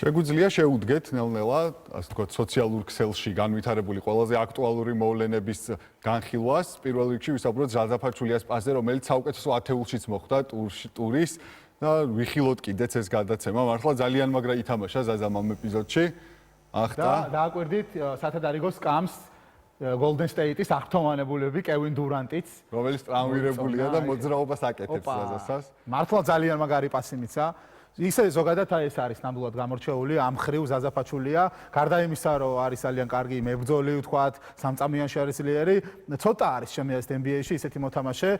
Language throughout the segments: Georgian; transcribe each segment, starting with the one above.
შეგვიძლია შეუდგეთ ნელ-ნელა, ასე ვთქვათ, სოციალურ ქსელში განვითარებული ყველაზე აქტუალური მოვლენების განხილვას. პირველ რიგში ვისაუბროთ ზაზაფაჩულიას პასზე, რომელიც საუკეთესო ათეულშიც მოხვდა ტურის და ვიხილოთ კიდეც ეს გადაცემა. მართლა ძალიან მაგრა ითამაშა ზაზამ ამ ეპიზოდში. ახტა და დააკვირდით სათადარიგოს კამს Golden State-ის აღფრთოვანებულები კევინ დურანტიც, რომელიც ტრამვირებულია და მოძრაობას აკეთებს ზაზასაც. მართლა ძალიან მაგარი პასი მიცა. ისე ზოგადად ეს არის ნამდვილად გამორჩეული ამ ხრივ ზაზაფაჩულია. გარდა იმისა, რომ არის ძალიან კარგი მებრძოლი, ვთქვათ, სამწამიანში არის ძლიერი, ცოტა არის ჩემი აზრით NBA-ში ისეთი მოთამაშე,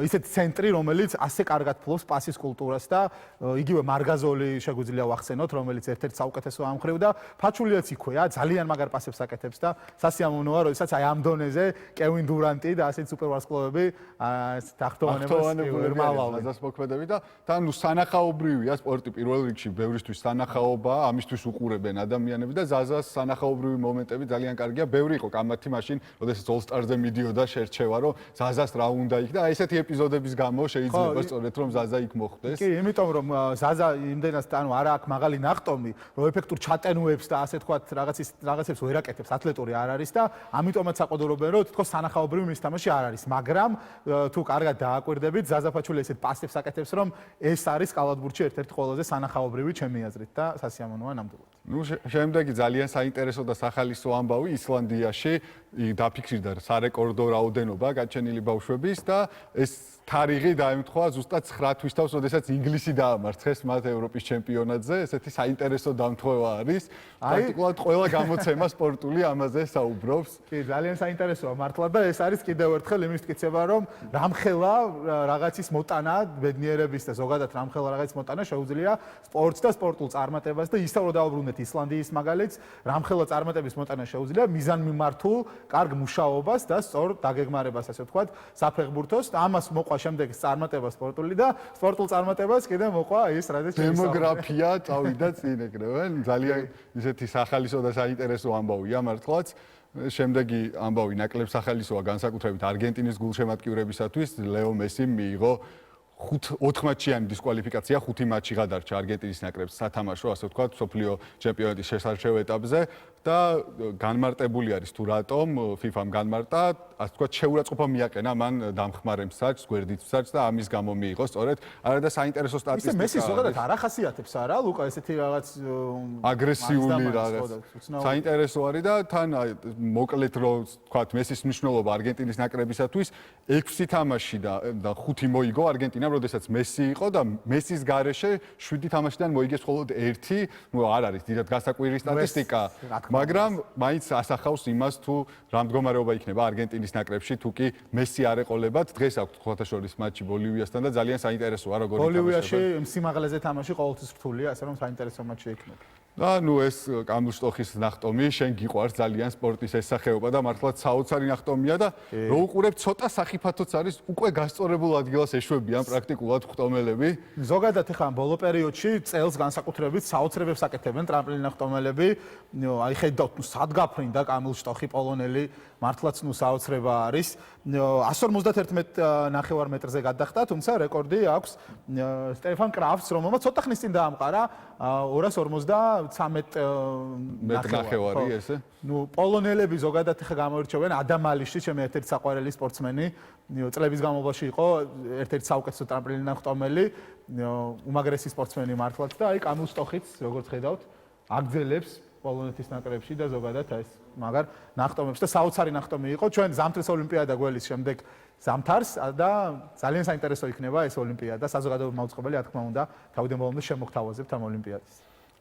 ისეთი ცენტრი, რომელიც ასე კარგად ფლობს პასის კულტურას და იგივე მარგაზოლი შეგვიძლია ვახსენოთ, რომელიც ერთ-ერთი საუკეთესო ამ ხრივ და ფაჩულიაც იქვეა, ძალიან მაგარ პასებს აკეთებს და სასიამოვნოა, როდესაც აი ამ დონეზე კევინ დურანტი და ასეთი სუპერვარსკვლავები აღფრთოვანებას მალავენ ზაზას მოქმედები და თან სანახაობრივია სპორტი პირველ რიგში ბევრისთვის სანახაობაა, ამისთვის უყურებენ ადამიანები და ზაზას სანახაობრივი მომენტები ძალიან კარგია. ბევრი იყო კამათი მაშინ, როდესაც All-Star-ზე მიდიოდა შერჩევა, რომ ზაზას რა უნდა იქ და აი ესეთი ეპიზოდების გამო შეიძლება სწორედ რომ ზაზა იქ მოხვდეს. კი, იმიტომ რომ ზაზა იმდენად ანუ არა აქვს მაღალი ნახტომი, რომ ეფექტურ ჩატენუებს და ასე თქვათ რაღაცებს ვერ აკეთებს, ათლეტური არ არის და ამიტომაც საყოველთაობენ რომ თითქოს სანახაობრივი მის თამაში არ არის, მაგრამ თუ კარგად დააკვირდებით, ზაზაფაჩული ესეთ პასებს აკეთებს, რომ ეს არის კალათბურთში ერთ-ერთი ყველაზე სანახაობრივი ჩემი აზრით და სასიამოვნოა ნამდვილად. ნუ შემდეგი ძალიან საინტერესო და სახალისო ამბავი ისლანდიაში დაფიქსირდა სარეკორდო რაოდენობა გაჩენილი ბავშვების და ეს თარიღი დაემთხვა ზუსტად 9 თვის თავს, როდესაც ინგლისი დაამარცხეს მათ ევროპის ჩემპიონატზე. ესეთი საინტერესო დამთხოვა არის. პრაქტიკულად ყველა გამოცემა სპორტული ამაზე საუბრობს. კი, ძალიან საინტერესოა მართლა და ეს არის კიდევ ერთხელ იმის მტკიცება, რომ რამხელა რაღაცის მოტანა, ბედნიერების და ზოგადად რამხელა რაღაცის მოტანა შეუძლია სპორტს და სპორტულ წარმატებას და ისევ რომ დავუბრუნდეთ ისლანდიის მაგალითს, რამხელა წარმატების მოტანა შეუძლია მიზანმიმართულ კარგ მუშაობას და სწორ დაგეგმარებას, ასე ვთქვათ, საფეხბურთოს და ამას მოყვა შემდეგ წარმატება სპორტული და სპორტულ წარმატებას კიდე მოყვა ის რადგან დემოგრაფია წავიდა წინ ეგრევე. ძალიან ისეთი სახალისო და საინტერესო ამბავია მართლაც. შემდეგი ამბავი ნაკლებ სახალისოა განსაკუთრებით არგენტინის გულშემატკივრებისათვის. ლეო მესიმ მიიღო 4 მატჩიანი დისკვალიფიკაცია, 5 მატჩი გადარჩა არგენტინის ნაკრებს სათამაშო, ასე ვთქვათ, მსოფლიო ჩემპიონატის შესარჩევ ეტაპზე და განმარტებული არის თუ რატომ FIFA-მ განმარტა, ასე ვთქვათ, შეურაცხყოფა მიაყენა მან დამხმარე მსაჯს, გვერდით მსაჯს და ამის გამო მიიღო სწორედ. არადა საინტერესო სტატისტიკა. ისე მესი ზოგადად არ ახასიათებს არა, ლუკა, ესეთი რაღაც აგრესიული რაღაც. საინტერესო არის და თან მოკლედ რომ ვთქვათ, მესის მნიშვნელობა არგენტინის ნაკრებისათვის 6 თამაში და 5 მოიგო არგენტინამ, როდესაც მესი იყო და მესის გარეშე 7 თამაშიდან მოიგეს მხოლოდ 1. ნუ არ არის დიდად გასაკვირი სტატისტიკა, მაგრამ მაინც ასახავს იმას თუ რა მდგომარეობა იქნება არგენტინის ნაკრებში, თუ კი მესი არ ეყოლებათ. დღეს აქვს ხოთაშორის მატჩი ბოლივიასთან და ძალიან საინტერესოა როგორ ითამაშება. ბოლივიაში სიმაღლეზე თამაში ყოველთვის რთულია, ასე რომ საინტერესო მატჩი იქნება. და ნუ ეს კამლშტოხის ნახტომი შენ გიყვარს ძალიან სპორტის ეს სახეობა და მართლაც საოცარი ნახტომია და რო უყურებ ცოტა სახიფათოც არის უკვე გასწორებულ ადგილას ეშვებიან პრაქტიკულად ხტომელები. ზოგადად ეხლა ბოლო პერიოდში წელს განსაკუთრებით საოცრებებს აკეთებენ ტრამპლინ ნახტომელები. აი ხედავთ ნუ სად გაფრინდა კამლშტოხი პოლონელი, მართლაც ნუ საოცრება არის. 151 ნახევარ მეტრზე გადახტა, თუმცა რეკორდი აქვს სტეფან კრაფტს, რომელმაც ცოტა ხნის წინ დაამყარა 253 ნახევარი ესე. ნუ პოლონელები ზოგადად ხა გამოირჩევენ ადამალიში, ჩემი ერთ-ერთი საყვარელი სპორტსმენი, წლების განმავლობაში იყო ერთ-ერთი საუკეთესო ტრამპლინი ნახტომელი, უმაგრესი სპორტსმენი მართლაც და აი კამლშტოხიც როგორც ხედავთ, აგძელებს პოლონეთის ნაკრებში და ზოგადად ეს მაგარ ნახტომებს და საოცარი ნახტომი იყო ჩვენ ზამთრის ოლიმპიადა გველის შემდეგ ზამთარს და ძალიან საინტერესო იქნება ეს ოლიმპიადა საზოგადოებრივი მაუწყებელი რა თქმა უნდა თავიდან ბოლომდე შემოგთავაზებთ ამ ოლიმპიადას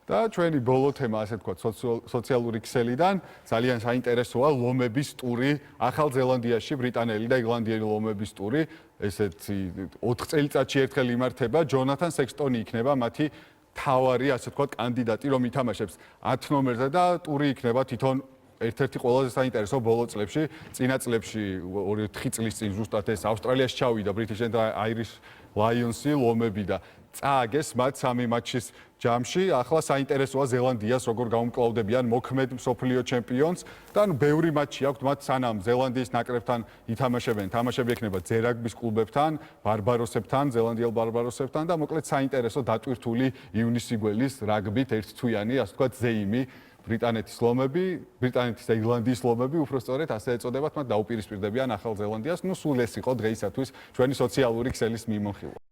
და ჩვენი ბოლო თემა ასე ვთქვათ სოციალური ქსელიდან ძალიან საინტერესოა ლომების ტური ახალ ზელანდიაში ბრიტანელი და ირლანდიელი ლომების ტური ესეთი 4 წელიწადში ერთხელ იმართება ჯონათან სექსტონი იქნება მათი თავარი ასე ვთქვათ კანდიდატი რომ ითამაშებს 10 ნომერზე და ტური იქნება თვითონ ერთ-ერთი ყველაზე საინტერესო ბოლო წლებში წინა წლებში 2-4 წლის წინ ზუსტად ეს ავსტრალიაში ჩავიდა British and Irish Lions-ი ლომები და წააგეს მათ 3 მატჩის ჯამში. ახლა საინტერესოა ზელანდიას როგორ გაუმკლავდებიან მოქმედ მსოფლიო ჩემპიონს და ბევრი მატჩი აქვს მათ სანამ ზელანდიის ნაკრებთან ითამაშებენ. თამაშები ექნება ძერაგბის კლუბებთან, ბარბაროსებთან, ზელანდიელ ბარბაროსებთან და მოკლედ საინტერესო დატვირთული ივნისი გველის რაგბით ერთთვიანი, ასე ვთქვათ, ზეიმი ბრიტანეთის ლომები, ბრიტანეთის და ირლანდიის ლომები, უბრალოდ ასე ეწოდებათ, მათ დაუპირისპირდებიან ახალ ზელანდიას. ნუ სულ ეს იყო დღეისათვის ჩვენი სოციალური ქსელის მიმოხილვა.